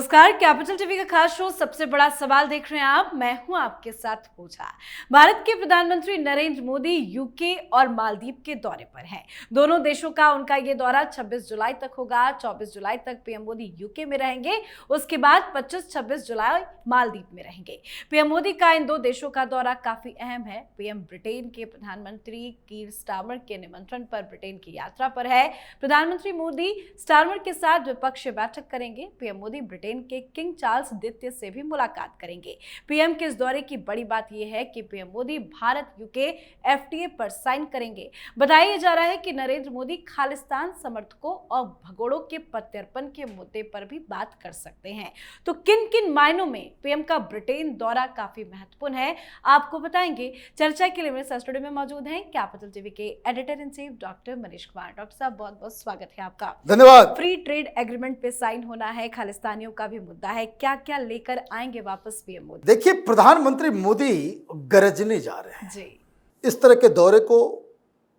नमस्कार, capital TV का खास शो सबसे बड़ा सवाल देख रहे हैं आप। मैं हूं आपके साथ पूजा। भारत के प्रधानमंत्री नरेंद्र मोदी यूके और मालदीव के दौरे पर हैं। दोनों देशों का उनका ये दौरा 26 जुलाई तक होगा। 24 जुलाई तक पीएम मोदी यूके में रहेंगे, उसके बाद 25-26 जुलाई मालदीव में रहेंगे। पीएम मोदी का इन दो देशों का दौरा काफी अहम है। पीएम ब्रिटेन के प्रधानमंत्री कीर स्टारमर के निमंत्रण पर ब्रिटेन की यात्रा पर है। प्रधानमंत्री मोदी स्टारमर के साथ द्विपक्षीय बैठक करेंगे। पीएम मोदी ब्रिटेन के किंग चार्ल्स द्वितीय से भी मुलाकात करेंगे। पीएम के इस दौरे की बड़ी बात यह है कि PM Modi Bharat UK FTA पर साइन करेंगे। बताया जा रहा है कि नरेंद्र मोदी खालिस्तान समर्थकों और भगोड़ों के प्रत्यर्पण के मुद्दे पर भी बात कर सकते हैं। तो किन किन मायनों में पीएम का ब्रिटेन दौरा काफी महत्वपूर्ण है, आपको बताएंगे। चर्चा के लिए मेरे साथ स्टूडियो में मौजूद हैं कैपिटल टीवी के editor in chief doctor Manish Kumar. Doctor साहब, बहुत बहुत स्वागत है आपका। धन्यवाद। फ्री ट्रेड एग्रीमेंट पे साइन होना है, खालिस्तानियों का भी मुद्दा है, क्या क्या लेकर आएंगे वापस पीएम मोदी? देखिए, प्रधानमंत्री मोदी गरजने जा रहे हैं जी। इस तरह के दौरे को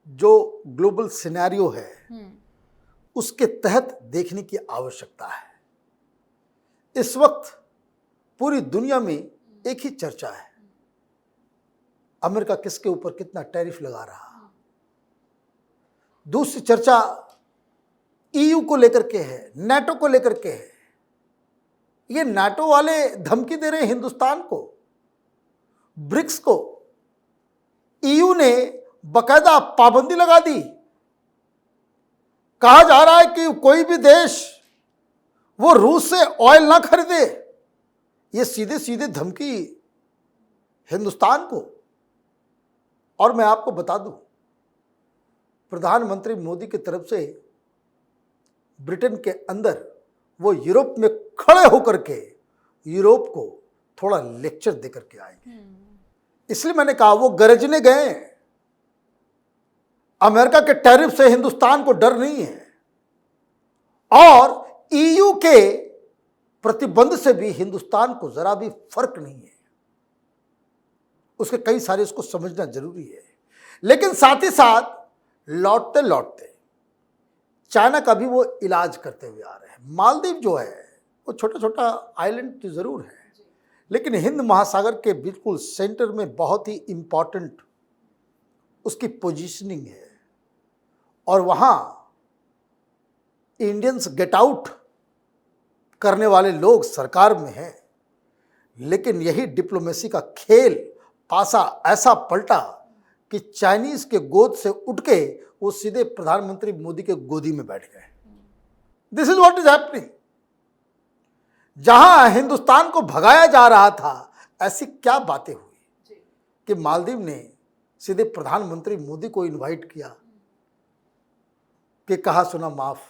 जो ग्लोबल सिनेरियो है उसके तहत देखने की आवश्यकता है। इस वक्त पूरी दुनिया में एक ही चर्चा है, अमेरिका किसके ऊपर कितना टैरिफ लगा रहा। दूसरी चर्चा ईयू को लेकर के है, नाटो को लेकर के है। ये नाटो वाले धमकी दे रहे हैं हिंदुस्तान को, ब्रिक्स को। ईयू ने बकायदा पाबंदी लगा दी। कहा जा रहा है कि कोई भी देश वो रूस से ऑयल ना खरीदे। ये सीधे सीधे धमकी हिंदुस्तान को। और मैं आपको बता दूं, प्रधानमंत्री मोदी की तरफ से ब्रिटेन के अंदर वो यूरोप में खड़े होकर के यूरोप को थोड़ा लेक्चर देकर के आएंगे। इसलिए मैंने कहा वो गरजने गए। अमेरिका के टैरिफ से हिंदुस्तान को डर नहीं है और ईयू के प्रतिबंध से भी हिंदुस्तान को जरा भी फर्क नहीं है। उसके कई सारे उसको समझना जरूरी है। लेकिन साथ ही साथ लौटते लौटते चाइना का भी वो इलाज करते हुए आ रहे हैं। मालदीव जो है वो छोटा छोटा आइलैंड तो जरूर है, लेकिन हिंद महासागर के बिल्कुल सेंटर में बहुत ही इंपॉर्टेंट उसकी पोजीशनिंग है। और वहाँ इंडियंस गेट आउट करने वाले लोग सरकार में हैं, लेकिन यही डिप्लोमेसी का खेल पासा ऐसा पलटा कि चाइनीज के गोद से उठ के वो सीधे प्रधानमंत्री मोदी के गोदी में बैठ गए। This is what is happening. जहां हिंदुस्तान को भगाया जा रहा था, ऐसी क्या बातें हुई कि मालदीव ने सीधे प्रधानमंत्री मोदी को इनवाइट किया कि कहा सुना माफ,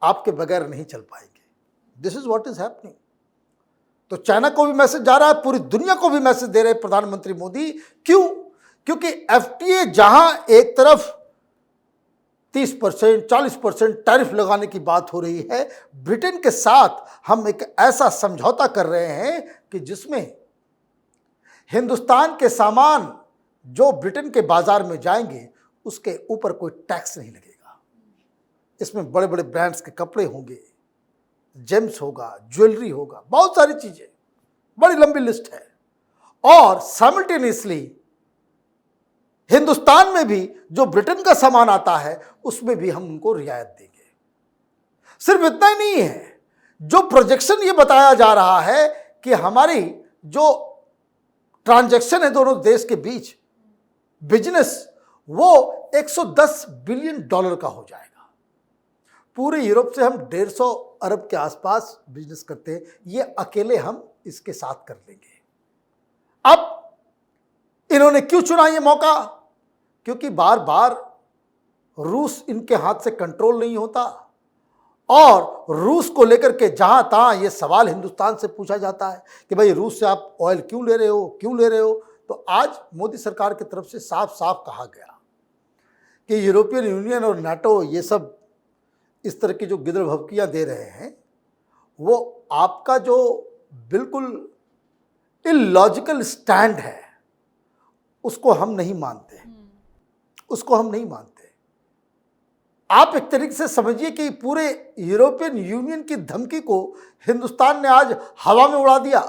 आपके बगैर नहीं चल पाएंगे। This is what is happening. तो चाइना को भी मैसेज जा रहा है, पूरी दुनिया को भी मैसेज दे रहे हैं प्रधानमंत्री मोदी। क्यों? क्योंकि एफटीए जहां एक तरफ 30%, 40% टैरिफ लगाने की बात हो रही है, ब्रिटेन के साथ हम एक ऐसा समझौता कर रहे हैं कि जिसमें हिंदुस्तान के सामान जो ब्रिटेन के बाजार में जाएंगे उसके ऊपर कोई टैक्स नहीं लगेगा। इसमें बड़े बड़े ब्रांड्स के कपड़े होंगे, जेम्स होगा, ज्वेलरी होगा, बहुत सारी चीजें, बड़ी लंबी लिस्ट है। और साइमल्टेनियसली हिंदुस्तान में भी जो ब्रिटेन का सामान आता है उसमें भी हम उनको रियायत देंगे। सिर्फ इतना ही नहीं है, जो प्रोजेक्शन ये बताया जा रहा है कि हमारी जो ट्रांजैक्शन है दोनों देश के बीच, बिजनेस, वो 110 बिलियन डॉलर का हो जाएगा। पूरे यूरोप से हम 150 अरब के आसपास बिजनेस करते हैं, ये अकेले हम इसके साथ कर लेंगे। अब इन्होंने क्यों चुना ये मौका? क्योंकि बार बार रूस इनके हाथ से कंट्रोल नहीं होता और रूस को लेकर के जहां तहां ये सवाल हिंदुस्तान से पूछा जाता है कि भाई रूस से आप ऑयल क्यों ले रहे हो, क्यों ले रहे हो। तो आज मोदी सरकार की तरफ से साफ साफ कहा गया कि यूरोपियन यूनियन और नाटो ये सब इस तरह की जो गिदड़ भभकियां दे रहे हैं, वो आपका जो बिल्कुल इलॉजिकल स्टैंड है उसको हम नहीं मानते, उसको हम नहीं मानते। आप एक तरीके से समझिए कि पूरे यूरोपियन यूनियन की धमकी को हिंदुस्तान ने आज हवा में उड़ा दिया।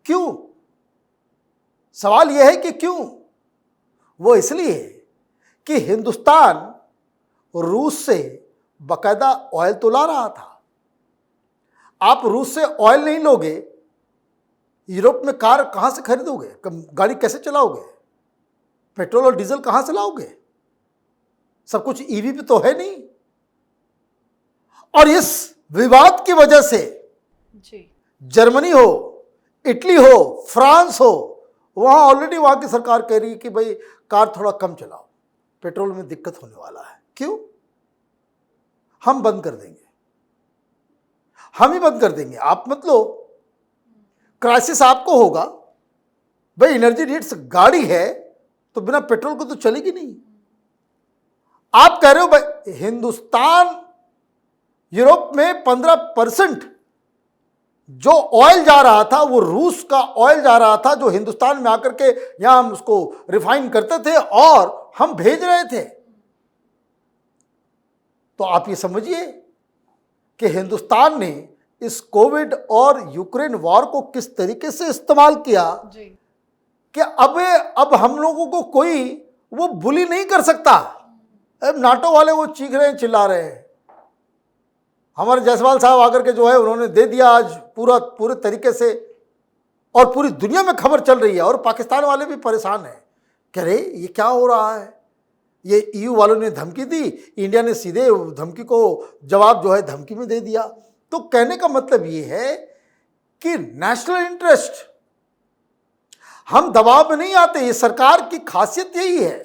क्यों? सवाल यह है कि क्यों? वो इसलिए कि हिंदुस्तान रूस से बकायदा ऑयल तो ला रहा था। आप रूस से ऑयल नहीं लोगे, यूरोप में कार कहां से खरीदोगे? गाड़ी कैसे चलाओगे? पेट्रोल और डीजल कहां से लाओगे? सब कुछ ईवी पे तो है नहीं। और इस विवाद की वजह से जी जर्मनी हो, इटली हो, फ्रांस हो, वहां ऑलरेडी वहां की सरकार कह रही है कि भाई कार थोड़ा कम चलाओ, पेट्रोल में दिक्कत होने वाला है। क्यों? हम बंद कर देंगे, हम ही बंद कर देंगे, आप मत लो। क्राइसिस आपको होगा भाई, एनर्जी नीड्स गाड़ी है तो बिना पेट्रोल को तो चलेगी नहीं। आप कह रहे हो भाई हिंदुस्तान, यूरोप में 15% जो ऑयल जा रहा था वो रूस का ऑयल जा रहा था, जो हिंदुस्तान में आकर के यहां हम उसको रिफाइन करते थे और हम भेज रहे थे। तो आप ये समझिए कि हिंदुस्तान ने इस कोविड और यूक्रेन वॉर को किस तरीके से इस्तेमाल किया जी कि अब हम लोगों को कोई वो बुली नहीं कर सकता। अब नाटो वाले वो चीख रहे हैं, चिल्ला रहे हैं। हमारे जायसवाल साहब आकर के जो है उन्होंने दे दिया आज पूरे तरीके से, और पूरी दुनिया में खबर चल रही है। और पाकिस्तान वाले भी परेशान हैं, कह रहे ये क्या हो रहा है, ये ईयू वालों ने धमकी दी, इंडिया ने सीधे धमकी को जवाब जो है धमकी में दे दिया। तो कहने का मतलब ये है कि नेशनल इंटरेस्ट, हम दबाव में नहीं आते। ये सरकार की खासियत यही है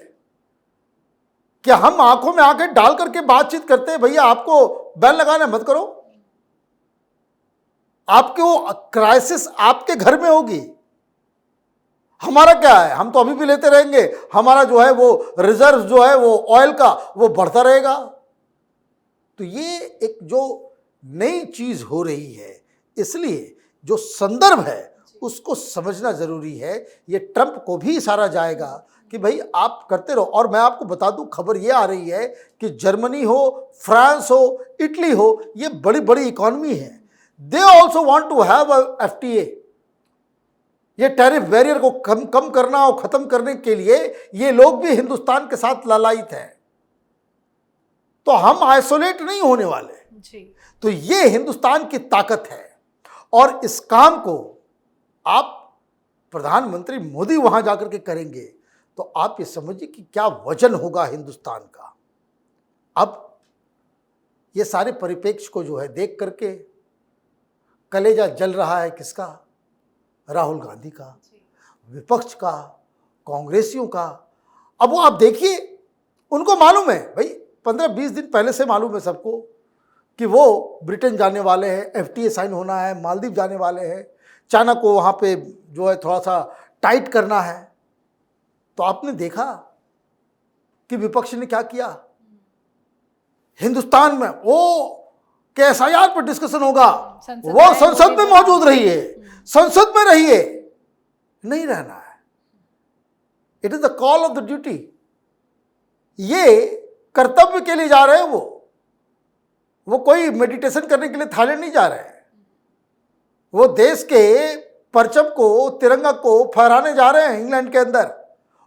कि हम आंखों में आंखें डाल करके बातचीत करते हैं। भैया आपको बैन लगाना मत करो, आपके वो क्राइसिस आपके घर में होगी, हमारा क्या है, हम तो अभी भी लेते रहेंगे। हमारा जो है वो रिजर्व जो है वो ऑयल का वो बढ़ता रहेगा। तो ये एक जो नई चीज हो रही है, इसलिए जो संदर्भ है उसको समझना जरूरी है। ये ट्रंप को भी इशारा जाएगा कि भाई आप करते रहो। और मैं आपको बता दूं, खबर ये आ रही है कि जर्मनी हो, फ्रांस हो, इटली हो, ये बड़ी बड़ी इकोनॉमी है, they also want to have a FTA. ये टैरिफ बैरियर को कम करना और खत्म करने के लिए ये लोग भी हिंदुस्तान के साथ ललायित हैं। तो हम आइसोलेट नहीं होने वाले जी। तो ये हिंदुस्तान की ताकत है। और इस काम को आप प्रधानमंत्री मोदी वहां जाकर के करेंगे तो आप ये समझिए कि क्या वजन होगा हिंदुस्तान का। अब ये सारे परिप्रेक्ष्य को जो है देख करके कलेजा जल रहा है किसका? राहुल गांधी का, विपक्ष का, कांग्रेसियों का। अब वो आप देखिए, उनको मालूम है भाई, 15-20 दिन पहले से मालूम है सबको कि वो ब्रिटेन जाने वाले हैं, एफटीए साइन होना है, मालदीव जाने वाले हैं, चाइना को वहाँ पे जो है थोड़ा सा टाइट करना है। तो आपने देखा कि विपक्ष ने क्या किया। हिंदुस्तान में वो KSIR पर डिस्कशन होगा, वो संसद में मौजूद रहिए, संसद में रहिए, नहीं रहना है। It is the call of the duty. ये कर्तव्य के लिए जा रहे हैं वो कोई मेडिटेशन करने के लिए थाईलैंड नहीं जा रहे हैं। वो देश के परचम को, तिरंगा को फहराने जा रहे हैं इंग्लैंड के अंदर,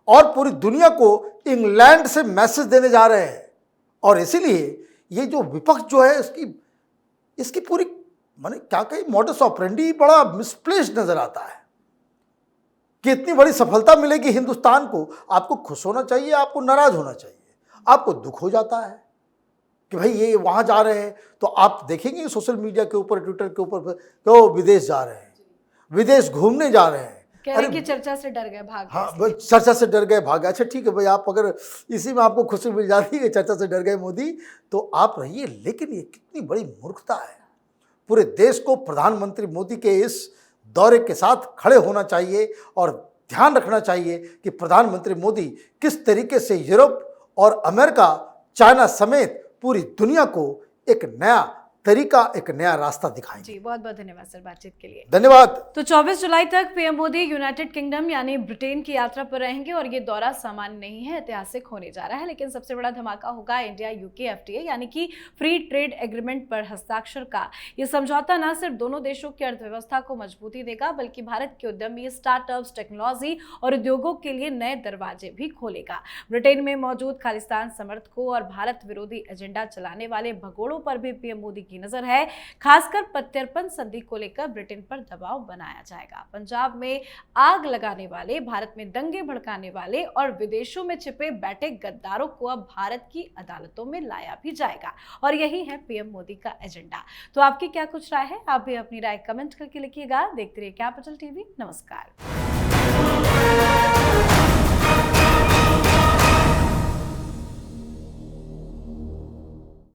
और पूरी दुनिया को इंग्लैंड से मैसेज देने जा रहे हैं। और इसीलिए ये जो विपक्ष जो है इसकी पूरी माने क्या कहीं मॉडस ऑपरेंडी बड़ा मिसप्लेस्ड नजर आता है कि इतनी बड़ी सफलता मिलेगी हिंदुस्तान को। आपको खुश होना चाहिए, आपको नाराज होना चाहिए। आपको दुख हो जाता है कि भाई ये वहां जा रहे हैं, तो आप देखेंगे सोशल मीडिया के ऊपर, ट्विटर के ऊपर, तो विदेश जा रहे हैं, विदेश घूमने जा रहे हैं, कह रहे कि चर्चा से डर गए, भाग गए। हाँ, चर्चा से डर गए, भाग गए। अच्छा ठीक है भाई, आप अगर इसी में आपको खुशी मिल जाती है चर्चा से डर गए मोदी, तो आप रहिए। लेकिन ये कितनी बड़ी मूर्खता है। पूरे देश को प्रधानमंत्री मोदी के इस दौरे के साथ खड़े होना चाहिए और ध्यान रखना चाहिए कि प्रधानमंत्री मोदी किस तरीके से यूरोप और अमेरिका, चाइना समेत पूरी दुनिया को एक नया तरीका, एक नया रास्ता दिखाएंगे। जी, बहुत बहुत धन्यवाद सर बातचीत के लिए। धन्यवाद। तो 24 जुलाई तक पीएम मोदी यूनाइटेड किंगडम यानी ब्रिटेन की यात्रा पर रहेंगे और ये दौरा सामान्य नहीं है, ऐतिहासिक होने जा रहा है। लेकिन सबसे बड़ा धमाका होगा इंडिया यूके एफटीए यानी कि फ्री ट्रेड एग्रीमेंट पर हस्ताक्षर का। ये समझौता न सिर्फ दोनों देशों की अर्थव्यवस्था को मजबूती देगा बल्कि भारत के उद्यमी, स्टार्टअप्स, टेक्नोलॉजी और उद्योगों के लिए नए दरवाजे भी खोलेगा। ब्रिटेन में मौजूद खालिस्तान समर्थकों और भारत विरोधी एजेंडा चलाने वाले भगोड़ों पर भी पीएम मोदी की नजर है। खासकर प्रत्यर्पण संधि को लेकर ब्रिटेन पर दबाव बनाया जाएगा। पंजाब में आग लगाने वाले, भारत में दंगे भड़काने वाले और विदेशों में छिपे बैठे गद्दारों को अब भारत की अदालतों में लाया भी जाएगा और यही है पीएम मोदी का एजेंडा। तो आपकी क्या कुछ राय है? आप भी अपनी राय कमेंट करके लिखिएगा। देखते रहिए कैपिटल टीवी। नमस्कार।